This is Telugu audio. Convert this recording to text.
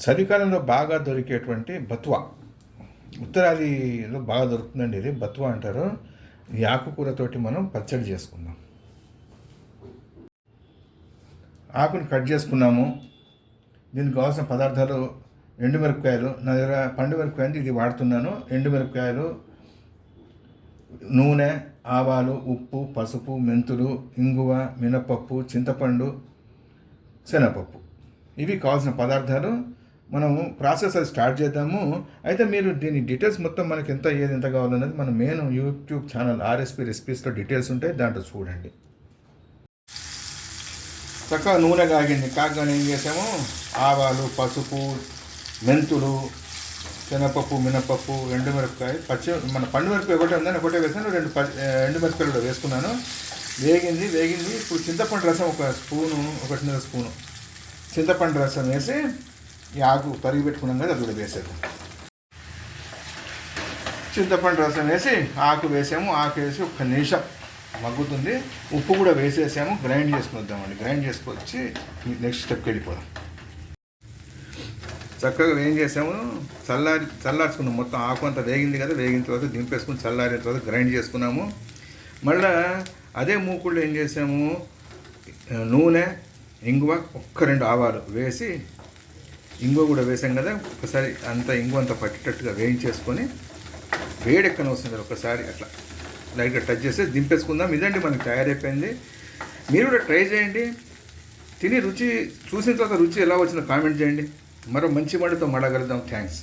చలికాలంలో బాగా దొరికేటువంటి బత్వా, ఉత్తరాదిలో బాగా దొరుకుతుందండి. ఇది బత్వా అంటారు. ఈ ఆకుకూరతోటి మనం పచ్చడి చేసుకుందాం. ఆకుని కట్ చేసుకున్నాము. దీనికి కావాల్సిన పదార్థాలు ఎండుమిరపకాయలు, నా దగ్గర పండు మిరపకాయలు ఇది వాడుతున్నాను. ఎండుమిరపకాయలు, నూనె, ఆవాలు, ఉప్పు, పసుపు, మెంతులు, ఇంగువ, మినపప్పు, చింతపండు, శనగపప్పు. ఇవి కావాల్సిన పదార్థాలు. మనము ప్రాసెస్ అది స్టార్ట్ చేద్దాము. అయితే మీరు దీని డీటెయిల్స్ మొత్తం మనకి ఎంత కావాలన్నది మన మెయిన్ యూట్యూబ్ ఛానల్ ఆర్ఎస్పి రెసిపీస్లో డీటెయిల్స్ ఉంటాయి, దాంట్లో చూడండి. చక్కగా నూనె కాగానే ఏం చేసాము, ఆవాలు, పసుపు, మెంతులు, శనగపప్పు, మినపప్పు, ఎండుమిరపకాయ, మన పండు మిరపకాయ ఒకటే ఉందని ఒకటే వేసాను. 2 ఎండుమిరపకాయలు కూడా వేసుకున్నాను. వేగింది. ఇప్పుడు చింతపండు రసం ఒక స్పూను, 1.5 స్పూను చింతపండు రసం వేసి ఈ ఆకు తరిగి పెట్టుకున్నాం కదా, అది కూడా వేసేద్దాం. చింతపండు రసం వేసి ఆకు వేసాము. ఆకు వేసి 1 నిమిషం మగ్గుతుంది. ఉప్పు కూడా వేసేసాము. గ్రైండ్ చేసుకుని గ్రైండ్ చేసుకొచ్చి నెక్స్ట్ స్టెప్కి వెళ్ళిపోదాం. చక్కగా ఏం చేసాము, చల్లార్చుకున్నాం. మొత్తం ఆకు అంతా వేగింది కదా, వేగిన తర్వాత దింపేసుకుని చల్లారిన తర్వాత గ్రైండ్ చేసుకున్నాము. మళ్ళీ అదే మూకుళ్ళు ఏం చేసాము, నూనె, ఇంగువ, 1-2 ఆవాలు వేసి, ఇంగువ కూడా వేసాం కదా, ఒకసారి అంతా ఇంగువ అంతా పట్టేటట్టుగా వేయించేసుకొని వేడెక్కన వస్తుంది కదా, ఒకసారి అట్లా లైట్గా టచ్ చేస్తే దింపేసుకుందాం. ఇదండి మనకి తయారైపోయింది. మీరు కూడా ట్రై చేయండి. తిని రుచి చూసిన తర్వాత రుచి ఎలా వచ్చిందో కామెంట్ చేయండి. మరో మంచి మాటతో మడగలుగుదాం. థ్యాంక్స్.